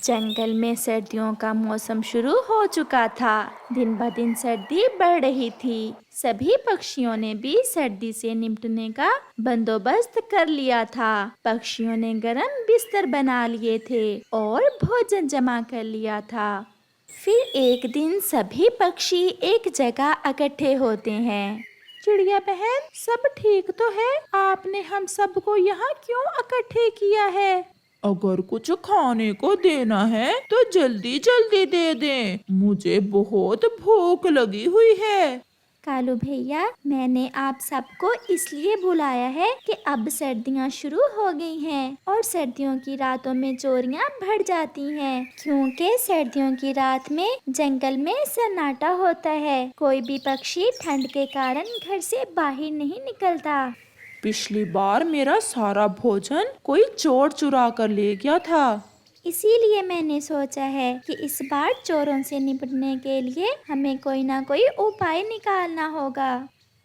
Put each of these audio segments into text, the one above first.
जंगल में सर्दियों का मौसम शुरू हो चुका था। दिन ब दिन सर्दी बढ़ रही थी। सभी पक्षियों ने भी सर्दी से निपटने का बंदोबस्त कर लिया था। पक्षियों ने गर्म बिस्तर बना लिए थे और भोजन जमा कर लिया था। फिर एक दिन सभी पक्षी एक जगह इकट्ठे होते हैं। चिड़िया बहन, सब ठीक तो है? आपने हम सबको यहाँ क्यों इकट्ठे किया है? अगर कुछ खाने को देना है तो जल्दी जल्दी दे दें। मुझे बहुत भूख लगी हुई है। कालू भैया, मैंने आप सबको इसलिए बुलाया है कि अब सर्दियाँ शुरू हो गई हैं और सर्दियों की रातों में चोरियाँ बढ़ जाती हैं, क्योंकि सर्दियों की रात में जंगल में सन्नाटा होता है। कोई भी पक्षी ठंड के कारण घर से बाहर नहीं निकलता। पिछली बार मेरा सारा भोजन कोई चोर चुरा कर ले गया था। इसीलिए मैंने सोचा है कि इस बार चोरों से निपटने के लिए हमें कोई ना कोई उपाय निकालना होगा।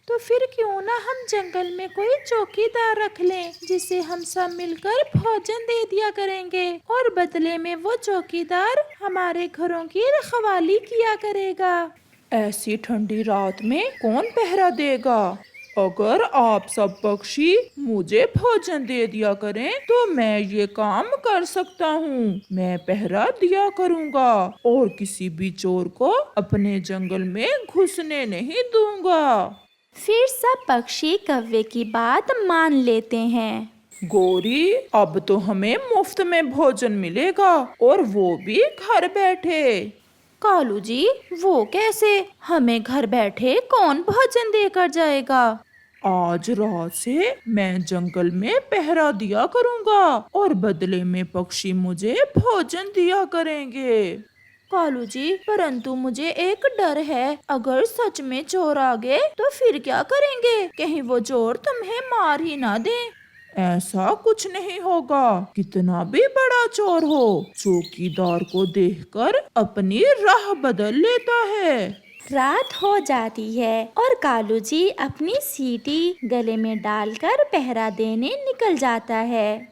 तो फिर क्यों ना हम जंगल में कोई चौकीदार रख लें, जिसे हम सब मिलकर भोजन दे दिया करेंगे और बदले में वो चौकीदार हमारे घरों की रखवाली किया करेगा। ऐसी ठंडी रात में कौन पहरा देगा? अगर आप सब पक्षी मुझे भोजन दे दिया करें तो मैं ये काम कर सकता हूँ। मैं पहरा दिया करूँगा और किसी भी चोर को अपने जंगल में घुसने नहीं दूंगा। फिर सब पक्षी कौवे की बात मान लेते हैं। गौरी, अब तो हमें मुफ्त में भोजन मिलेगा और वो भी घर बैठे। कालू जी, वो कैसे? हमें घर बैठे कौन भोजन देकर जाएगा? आज रात से मैं जंगल में पहरा दिया करूँगा और बदले में पक्षी मुझे भोजन दिया करेंगे। कालू जी, परंतु मुझे एक डर है। अगर सच में चोर आ गए तो फिर क्या करेंगे? कहीं वो चोर तुम्हें मार ही ना दे। ऐसा कुछ नहीं होगा। कितना भी बड़ा चोर हो, चौकीदार को देखकर अपनी राह बदल लेता है। रात हो जाती है और कालू जी अपनी सीटी गले में डालकर पहरा देने निकल जाता है।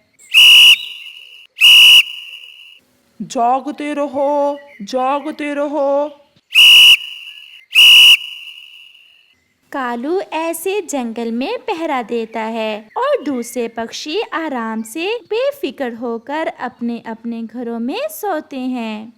जागते रहो, जागते रहो। कालू ऐसे जंगल में पहरा देता है और दूसरे पक्षी आराम से बेफिक्र होकर अपने अपने घरों में सोते हैं।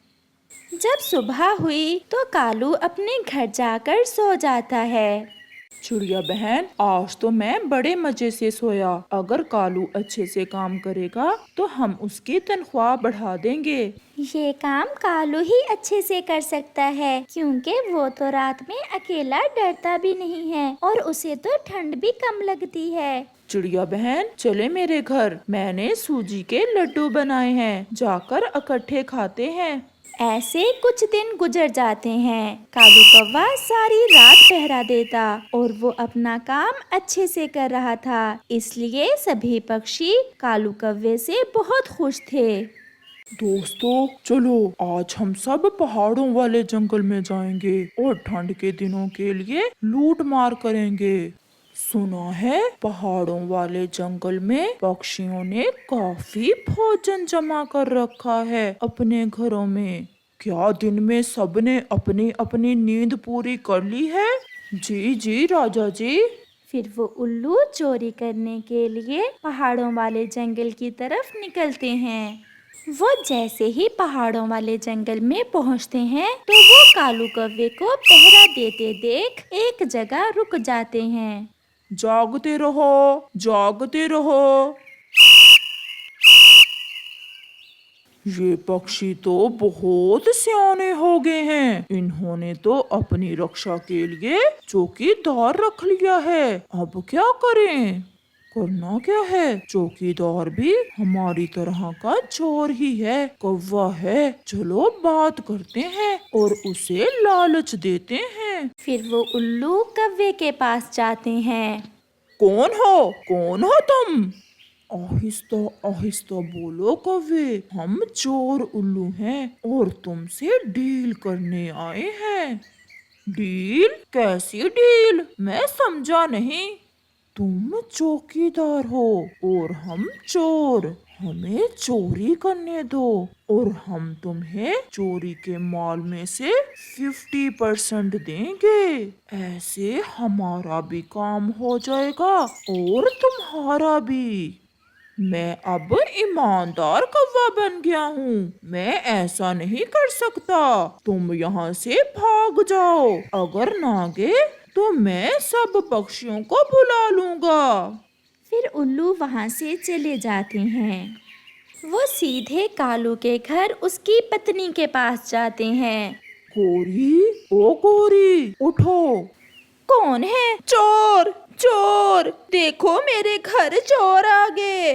जब सुबह हुई तो कालू अपने घर जाकर सो जाता है। चिड़िया बहन, आज तो मैं बड़े मजे से सोया। अगर कालू अच्छे से काम करेगा तो हम उसकी तनख्वाह बढ़ा देंगे। ये काम कालू ही अच्छे से कर सकता है, क्योंकि वो तो रात में अकेला डरता भी नहीं है और उसे तो ठंड भी कम लगती है। चिड़िया बहन, चले मेरे घर। मैंने सूजी के लड्डू बनाए हैं, जाकर इकट्ठे खाते हैं। ऐसे कुछ दिन गुजर जाते हैं। कालू कौवा सारी रात पहरा देता और वो अपना काम अच्छे से कर रहा था, इसलिए सभी पक्षी कालू कौवे से बहुत खुश थे। दोस्तों, चलो आज हम सब पहाड़ों वाले जंगल में जाएंगे और ठंड के दिनों के लिए लूट मार करेंगे। सुना है पहाड़ों वाले जंगल में पक्षियों ने काफी भोजन जमा कर रखा है अपने घरों में। क्या दिन में सबने अपनी अपनी नींद पूरी कर ली है? जी जी राजा जी। फिर वो उल्लू चोरी करने के लिए पहाड़ों वाले जंगल की तरफ निकलते हैं। वो जैसे ही पहाड़ों वाले जंगल में पहुंचते हैं तो वो कालू कौवे को पहरा देते देख एक जगह रुक जाते हैं। जागते रहो, जागते रहो। ये पक्षी तो बहुत सियाने हो गए हैं। इन्होंने तो अपनी रक्षा के लिए चौकीदार रख लिया है। अब क्या करें? करना क्या है? चौकीदार भी हमारी तरह का चोर ही है, कौवा है। चलो बात करते हैं और उसे लालच देते हैं। फिर वो उल्लू कौवे के पास जाते हैं। कौन हो? कौन हो तुम? आहिस्ता आहिस्ता बोलो कौवे। हम चोर उल्लू हैं और तुमसे डील करने आए हैं। डील? कैसी डील? मैं समझा नहीं। तुम चौकीदार हो और हम चोर, हमें चोरी करने दो और हम तुम्हें चोरी के माल में से 50% देंगे। ऐसे हमारा भी काम हो जाएगा और तुम्हारा भी। मैं अब ईमानदार कौवा बन गया हूँ, मैं ऐसा नहीं कर सकता। तुम यहाँ से भाग जाओ, अगर ना गए तो मैं सब पक्षियों को बुला लूंगा। फिर उल्लू वहाँ से चले जाते हैं। वो सीधे कालू के घर उसकी पत्नी के पास जाते हैं। गोरी, ओ गोरी, उठो। कौन है? चोर, चोर, देखो मेरे घर चोर आ गए।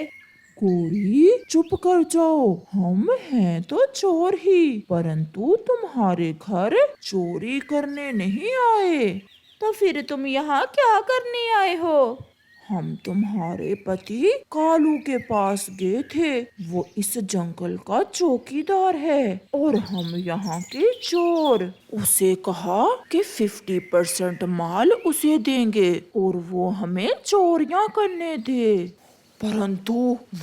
गोरी, चुप कर जाओ, हम हैं तो चोर ही, परंतु तुम्हारे घर चोरी करने नहीं आए। तो फिर तुम यहाँ क्या करने आए हो? हम तुम्हारे पति कालू के पास गए थे, वो इस जंगल का चौकीदार है और हम यहाँ के चोर। उसे कहा कि 50% माल उसे देंगे और वो हमें चोरियां करने दे, परंतु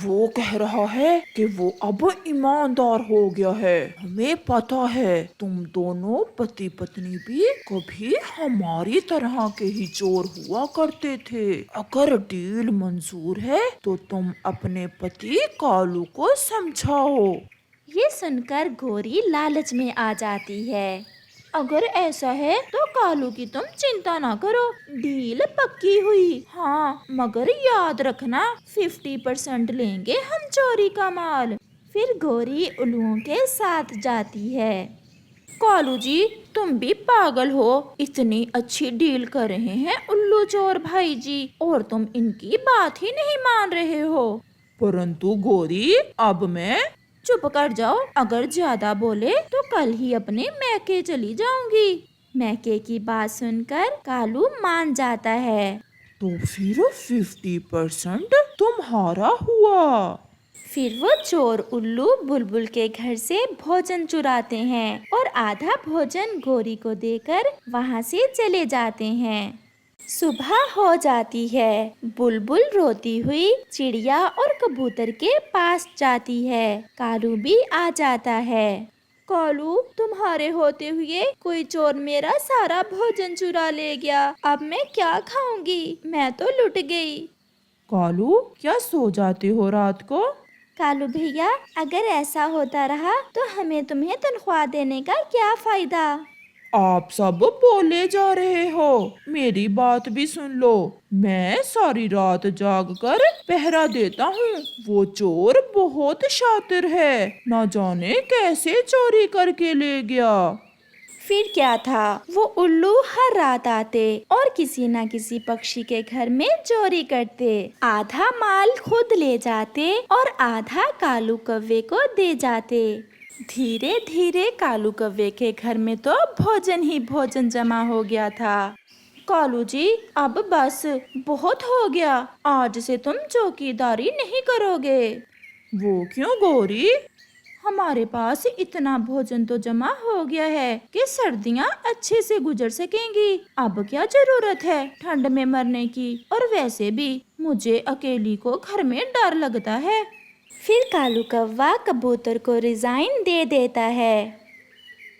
वो कह रहा है कि वो अब ईमानदार हो गया है। हमें पता है तुम दोनों पति पत्नी भी कभी हमारी तरह के ही चोर हुआ करते थे। अगर डील मंजूर है तो तुम अपने पति कालू को समझाओ। ये सुनकर गोरी लालच में आ जाती है। अगर ऐसा है तो कालू की तुम चिंता ना करो, डील पक्की हुई। हाँ, मगर याद रखना 50% लेंगे हम चोरी का माल। फिर गोरी उल्लुओं के साथ जाती है। कालू जी, तुम भी पागल हो, इतनी अच्छी डील कर रहे हैं उल्लू चोर भाई जी और तुम इनकी बात ही नहीं मान रहे हो। परंतु गोरी, अब मैं चुप कर जाओ, अगर ज्यादा बोले तो कल ही अपने मैके चली जाऊंगी। मैके की बात सुनकर कालू मान जाता है। तो फिर 50% तुम्हारा हुआ। फिर वो चोर उल्लू बुलबुल के घर से भोजन चुराते हैं और आधा भोजन गोरी को देकर वहाँ से चले जाते हैं। सुबह हो जाती है। बुलबुल रोती हुई चिड़िया और कबूतर के पास जाती है। कालू भी आ जाता है। कालू, तुम्हारे होते हुए कोई चोर मेरा सारा भोजन चुरा ले गया, अब मैं क्या खाऊंगी? मैं तो लुट गई। कालू, क्या सो जाते हो रात को? कालू भैया, अगर ऐसा होता रहा तो हमें तुम्हें तनख्वाह देने का क्या फायदा? आप सब बोले जा रहे हो, मेरी बात भी सुन लो। मैं सारी रात जाग कर पहरा देता हूँ। वो चोर बहुत शातिर है, न जाने कैसे चोरी करके ले गया। फिर क्या था, वो उल्लू हर रात आते और किसी न किसी पक्षी के घर में चोरी करते। आधा माल खुद ले जाते और आधा कालू कौवे को दे जाते। धीरे धीरे कालू कौवे के घर में तो भोजन ही भोजन जमा हो गया था। कालू जी, अब बस बहुत हो गया, आज से तुम चौकीदारी नहीं करोगे। वो क्यों गोरी? हमारे पास इतना भोजन तो जमा हो गया है कि सर्दियाँ अच्छे से गुजर सकेंगी। अब क्या जरूरत है ठंड में मरने की, और वैसे भी मुझे अकेली को घर में डर लगता है। फिर कालू कौवा कबूतर को रिजाइन दे देता है।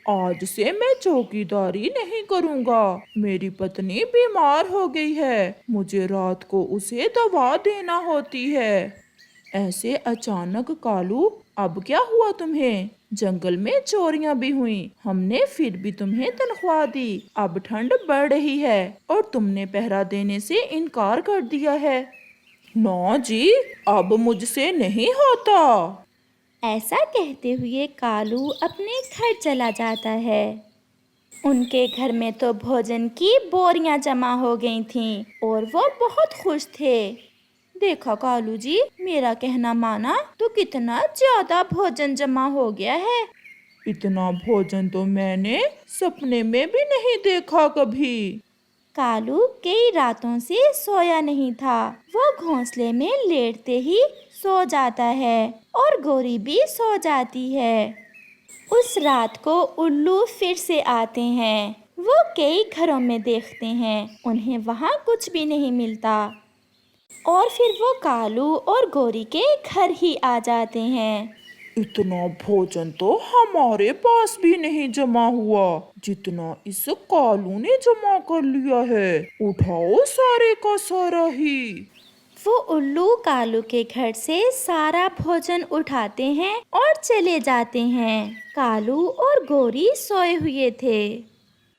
आज से मैं चौकीदारी नहीं करूँगा। मेरी पत्नी बीमार हो गई है, मुझे रात को उसे दवा देना होती है। ऐसे अचानक कालू, अब क्या हुआ तुम्हें? जंगल में चोरियां भी हुई, हमने फिर भी तुम्हें तनख्वाह दी। अब ठंड बढ़ रही है और तुमने पहरा देने से इनकार कर दिया है। ना जी, अब मुझसे नहीं होता। ऐसा कहते हुए कालू अपने घर चला जाता है। उनके घर में तो भोजन की बोरियां जमा हो गई थीं और वो बहुत खुश थे। देखा कालू जी, मेरा कहना माना तो कितना ज्यादा भोजन जमा हो गया है। इतना भोजन तो मैंने सपने में भी नहीं देखा कभी। कालू कई रातों से सोया नहीं था। वो घोंसले में लेटते ही सो जाता है और गोरी भी सो जाती है। उस रात को उल्लू फिर से आते हैं। वो कई घरों में देखते हैं, उन्हें वहाँ कुछ भी नहीं मिलता। और फिर वो कालू और गोरी के घर ही आ जाते हैं। इतना भोजन तो हमारे पास भी नहीं जमा हुआ जितना इस कालू ने जमा कर लिया है। उठाओ सारे का सारा ही। वो उल्लू कालू के घर से सारा भोजन उठाते हैं और चले जाते हैं। कालू और गोरी सोए हुए थे।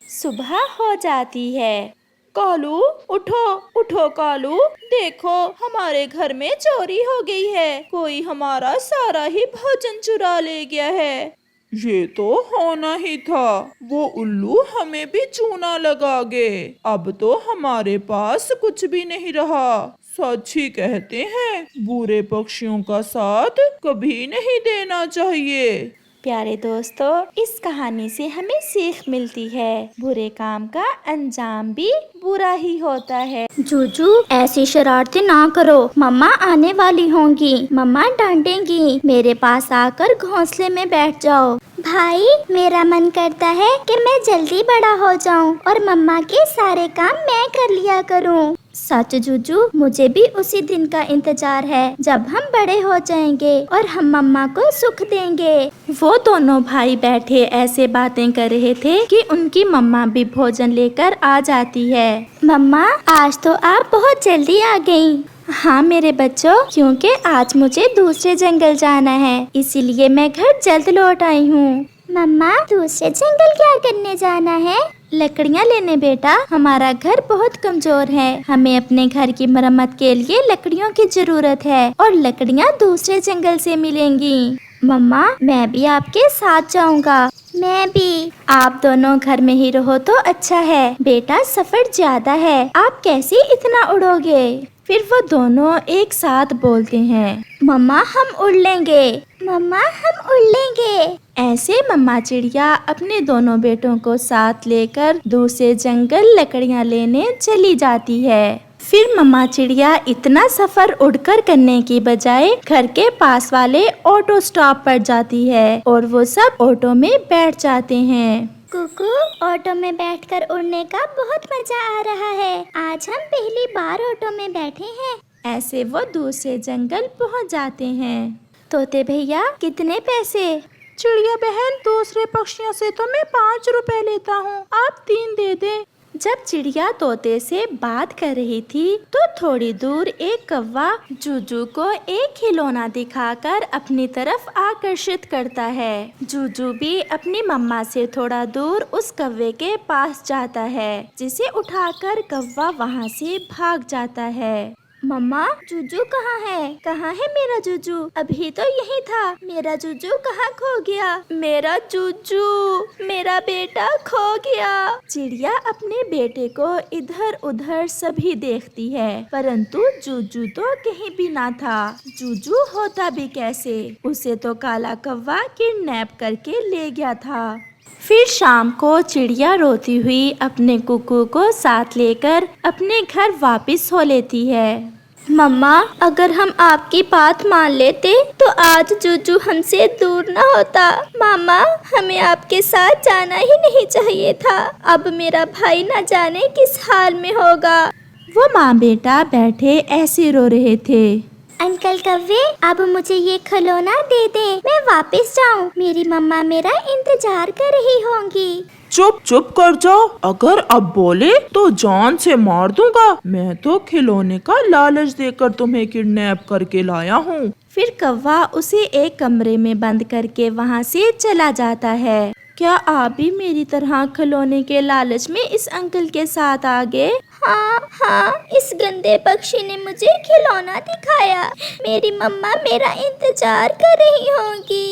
सुबह हो जाती है। कालू उठो उठो कालू, देखो हमारे घर में चोरी हो गई है, कोई हमारा सारा ही भोजन चुरा ले गया है। ये तो होना ही था, वो उल्लू हमें भी चूना लगा गए। अब तो हमारे पास कुछ भी नहीं रहा। सच ही कहते हैं, बुरे पक्षियों का साथ कभी नहीं देना चाहिए। प्यारे दोस्तों, इस कहानी से हमें सीख मिलती है, बुरे काम का अंजाम भी बुरा ही होता है। जूजू, ऐसी शरारतें ना करो, मम्मा आने वाली होंगी, मम्मा डांटेंगी। मेरे पास आकर घोंसले में बैठ जाओ। भाई, मेरा मन करता है कि मैं जल्दी बड़ा हो जाऊं और मम्मा के सारे काम मैं कर लिया करूं। सच जूजू, मुझे भी उसी दिन का इंतजार है जब हम बड़े हो जाएंगे और हम मम्मा को सुख देंगे। वो दोनों भाई बैठे ऐसे बातें कर रहे थे कि उनकी मम्मा भी भोजन लेकर आ जाती है। मम्मा, आज तो आप बहुत जल्दी आ गयी। हाँ मेरे बच्चों, क्योंकि आज मुझे दूसरे जंगल जाना है, इसीलिए मैं घर जल्द लौट आई हूँ। मम्मा, दूसरे जंगल क्या करने जाना है? लकड़ियाँ लेने बेटा, हमारा घर बहुत कमजोर है, हमें अपने घर की मरम्मत के लिए लकड़ियों की जरूरत है और लकड़ियाँ दूसरे जंगल से मिलेंगी। मम्मा, मैं भी आपके साथ जाऊंगा। मैं भी। आप दोनों घर में ही रहो तो अच्छा है बेटा, सफर ज्यादा है, आप कैसे इतना उड़ोगे? फिर वो दोनों एक साथ बोलते हैं, मम्मा हम उड़ लेंगे, मम्मा हम उड़ लेंगे। ऐसे मम्मा चिड़िया अपने दोनों बेटों को साथ लेकर दूसरे जंगल लकड़ियाँ लेने चली जाती है। फिर मम्मा चिड़िया इतना सफर उड़कर करने की बजाय घर के पास वाले ऑटो स्टॉप पर जाती है और वो सब ऑटो में बैठ जाते हैं। कुकू, ऑटो में बैठकर उड़ने का बहुत मजा आ रहा है। आज हम पहली बार ऑटो में बैठे हैं। ऐसे वो दूसरे जंगल पहुंच जाते हैं। तोते भैया, कितने पैसे? चिड़िया बहन, दूसरे पक्षियों से तो मैं 5 रुपए लेता हूँ, आप 3 दे दे। जब चिड़िया तोते से बात कर रही थी तो थोड़ी दूर एक कौवा जूजू को एक खिलौना दिखाकर अपनी तरफ आकर्षित करता है। जूजू भी अपनी मम्मा से थोड़ा दूर उस कौवे के पास जाता है, जिसे उठाकर कौवा वहाँ से भाग जाता है। मम्मा, जूजू कहाँ है? कहाँ है मेरा जूजू? अभी तो यही था। मेरा जूजू कहाँ खो गया? मेरा जूजू, मेरा बेटा खो गया। चिड़िया अपने बेटे को इधर उधर सभी देखती है, परंतु जूजू तो कहीं भी ना था। जूजू होता भी कैसे? उसे तो काला कौवा किडनैप करके ले गया था। फिर शाम को चिड़िया रोती हुई अपने कुकू को साथ लेकर अपने घर वापस हो लेती है। मम्मा, अगर हम आपकी बात मान लेते तो आज जूजू हमसे दूर न होता। मामा, हमें आपके साथ जाना ही नहीं चाहिए था। अब मेरा भाई न जाने किस हाल में होगा। वो माँ बेटा बैठे ऐसे रो रहे थे। अंकल कव्वे, अब मुझे ये खिलौना दे दे, मैं वापस जाऊं। मेरी मम्मा मेरा इंतजार कर रही होंगी। चुप चुप कर जाओ, अगर अब बोले तो जान से मार दूंगा। मैं तो खिलौने का लालच देकर तुम्हें किडनैप करके लाया हूँ। फिर कौवा उसे एक कमरे में बंद करके वहाँ से चला जाता है। क्या आप भी मेरी तरह खिलौने के लालच में इस अंकल के साथ आ गए? हाँ, इस गंदे पक्षी ने मुझे खिलौना दिखाया। मेरी मम्मा मेरा इंतजार कर रही होंगी।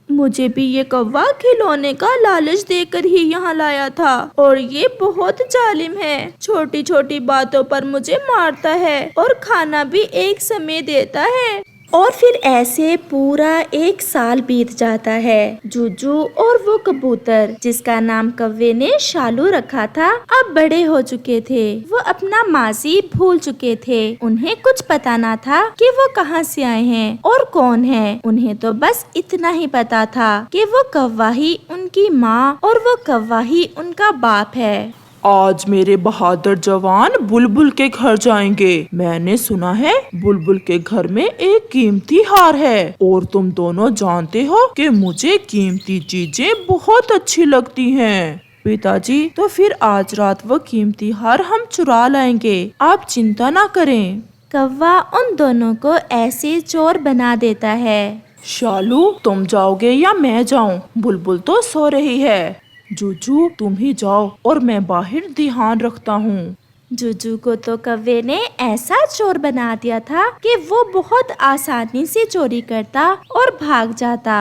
मुझे भी ये कौवा खिलौने का लालच देकर ही यहाँ लाया था और ये बहुत जालिम है। छोटी छोटी बातों पर मुझे मारता है और खाना भी एक समय देता है। और फिर ऐसे पूरा 1 साल बीत जाता है। जूजू और वो कबूतर, जिसका नाम कौवे ने शालू रखा था, अब बड़े हो चुके थे। वो अपना माजी भूल चुके थे। उन्हें कुछ पता ना था कि वो कहाँ से आए हैं और कौन है। उन्हें तो बस इतना ही पता था कि वो कौवा ही उनकी माँ और वो कौवा ही उनका बाप है। आज मेरे बहादुर जवान बुलबुल के घर जाएंगे। मैंने सुना है बुलबुल के घर में एक कीमती हार है और तुम दोनों जानते हो कि मुझे कीमती चीजें बहुत अच्छी लगती हैं। पिताजी, तो फिर आज रात वो कीमती हार हम चुरा लाएंगे, आप चिंता ना करें। कौवा उन दोनों को ऐसे चोर बना देता है। शालू, तुम जाओगे या मैं जाऊं? बुलबुल तो सो रही है। जूजू, तुम ही जाओ और मैं बाहर ध्यान रखता हूँ। जुजू को तो कौवे ने ऐसा चोर बना दिया था कि वो बहुत आसानी से चोरी करता और भाग जाता।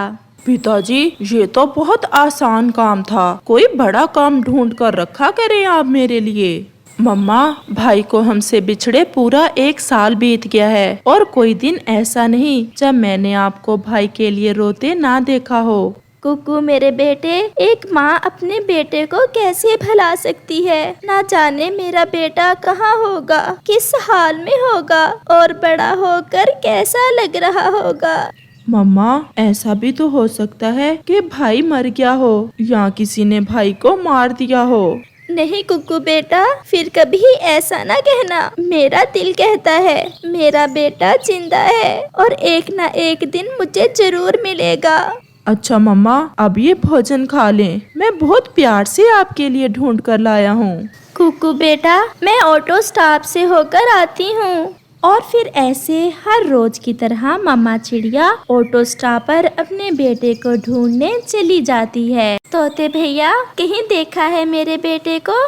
पिताजी, ये तो बहुत आसान काम था, कोई बड़ा काम ढूंढ कर रखा करें आप मेरे लिए। मम्मा, भाई को हमसे बिछड़े पूरा 1 साल बीत गया है और कोई दिन ऐसा नहीं जब मैंने आपको भाई के लिए रोते ना देखा हो। कुकू मेरे बेटे, एक माँ अपने बेटे को कैसे भुला सकती है। ना जाने मेरा बेटा कहाँ होगा, किस हाल में होगा और बड़ा होकर कैसा लग रहा होगा। मम्मा, ऐसा भी तो हो सकता है कि भाई मर गया हो या किसी ने भाई को मार दिया हो। नहीं कुकू बेटा, फिर कभी ऐसा ना कहना। मेरा दिल कहता है मेरा बेटा जिंदा है और एक ना एक दिन मुझे जरूर मिलेगा। अच्छा मम्मा, अब ये भोजन खा लें, मैं बहुत प्यार से आपके लिए ढूंढ कर लाया हूँ। कुकू बेटा, मैं ऑटो स्टॉप से होकर आती हूँ। और फिर ऐसे हर रोज की तरह मम्मा चिड़िया ऑटो स्टॉप पर अपने बेटे को ढूंढने चली जाती है। तोते भैया, कहीं देखा है मेरे बेटे को?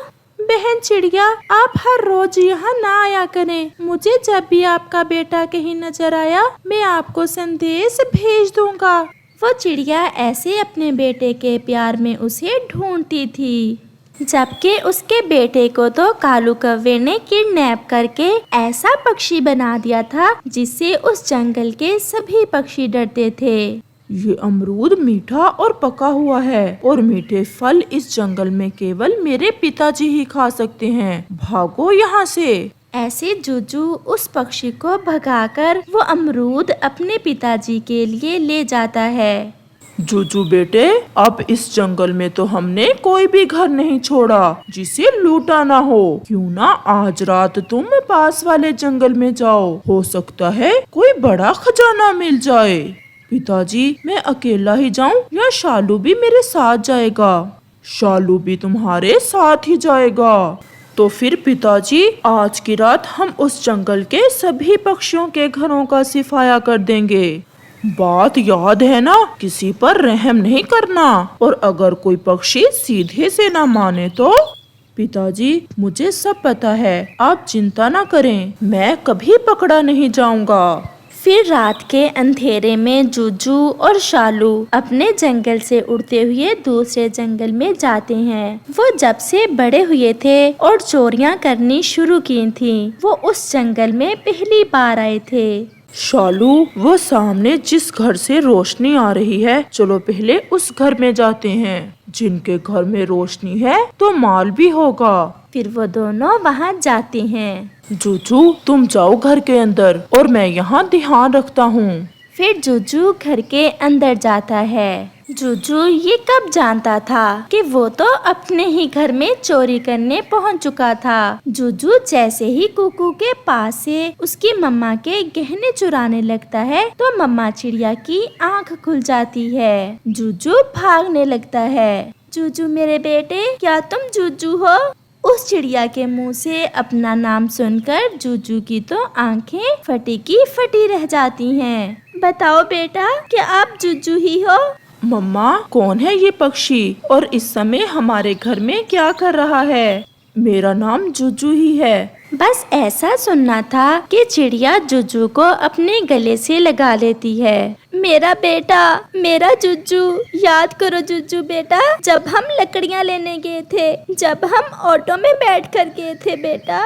बहन चिड़िया, आप हर रोज यहाँ ना आया करें। मुझे जब भी आपका बेटा कहीं नजर आया, मैं आपको संदेश भेज दूंगा। वो चिड़िया ऐसे अपने बेटे के प्यार में उसे ढूंढती थी, जबकि उसके बेटे को तो कालू कौवे ने किडनैप करके ऐसा पक्षी बना दिया था जिससे उस जंगल के सभी पक्षी डरते थे। ये अमरूद मीठा और पका हुआ है और मीठे फल इस जंगल में केवल मेरे पिताजी ही खा सकते हैं। भागो यहाँ से। ऐसे जूजू उस पक्षी को भगाकर वो अमरूद अपने पिताजी के लिए ले जाता है। जूजू बेटे, अब इस जंगल में तो हमने कोई भी घर नहीं छोड़ा जिसे लूटा ना हो। क्यों ना आज रात तुम पास वाले जंगल में जाओ, हो सकता है कोई बड़ा खजाना मिल जाए। पिताजी, मैं अकेला ही जाऊं या शालू भी मेरे साथ जाएगा? शालू भी तुम्हारे साथ ही जाएगा। तो फिर पिताजी, आज की रात हम उस जंगल के सभी पक्षियों के घरों का सिफाया कर देंगे। बात याद है ना, किसी पर रहम नहीं करना, और अगर कोई पक्षी सीधे से ना माने तो। पिताजी, मुझे सब पता है, आप चिंता ना करें, मैं कभी पकड़ा नहीं जाऊंगा। फिर रात के अंधेरे में जूजू और शालू अपने जंगल से उड़ते हुए दूसरे जंगल में जाते हैं। वो जब से बड़े हुए थे और चोरियां करनी शुरू की थीं, वो उस जंगल में पहली बार आए थे। शालू, वो सामने जिस घर से रोशनी आ रही है, चलो पहले उस घर में जाते हैं। जिनके घर में रोशनी है तो माल भी होगा। फिर वो दोनों वहाँ जाते हैं। जूजू, तुम जाओ घर के अंदर और मैं यहाँ ध्यान रखता हूँ। फिर जूजू घर के अंदर जाता है। जूजू ये कब जानता था कि वो तो अपने ही घर में चोरी करने पहुंच चुका था। जूजू जैसे ही कुकू के पास से उसकी मम्मा के गहने चुराने लगता है तो मम्मा चिड़िया की आंख खुल जाती है। जूजू भागने लगता है। जूजू मेरे बेटे, क्या तुम जूजू हो? उस चिड़िया के मुंह से अपना नाम सुनकर जूजू की तो आंखें फटी की फटी रह जाती हैं। बताओ बेटा, क्या आप जूजू ही हो? मम्मा, कौन है ये पक्षी और इस समय हमारे घर में क्या कर रहा है? मेरा नाम जूजू ही है। बस ऐसा सुनना था कि चिड़िया जूजू को अपने गले से लगा लेती है। मेरा बेटा, मेरा जूजू, याद करो जूजू बेटा, जब हम लकड़ियाँ लेने गए थे, जब हम ऑटो में बैठ कर गए थे बेटा,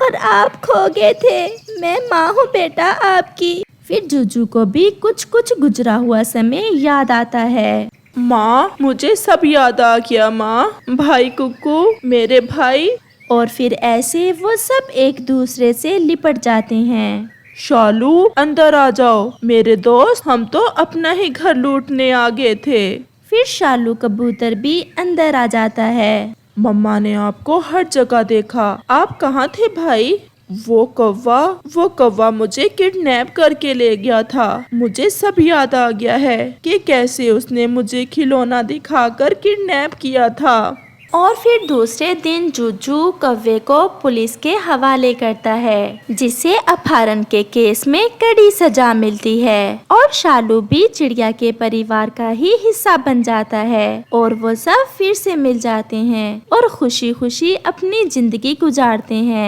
और आप खो गए थे। मैं माँ हूँ बेटा आपकी। फिर जूजू को भी कुछ कुछ गुजरा हुआ समय याद आता है। माँ, मुझे सब याद आ गया माँ। भाई कुकू, मेरे भाई। और फिर ऐसे वो सब एक दूसरे से लिपट जाते हैं। शालू, अंदर आ जाओ मेरे दोस्त, हम तो अपना ही घर लूटने आ गए थे। फिर शालू कबूतर भी अंदर आ जाता है। मम्मा ने आपको हर जगह देखा। आप कहाँ थे भाई? वो कौवा मुझे किडनैप करके ले गया था। मुझे सब याद आ गया है कि कैसे उसने मुझे खिलौना दिखाकर किडनैप किया था। और फिर दूसरे दिन जुजू कौवे को पुलिस के हवाले करता है, जिसे अपहरण के केस में कड़ी सजा मिलती है। और शालू भी चिड़िया के परिवार का ही हिस्सा बन जाता है और वो सब फिर से मिल जाते हैं और खुशी खुशी अपनी जिंदगी गुजारते हैं।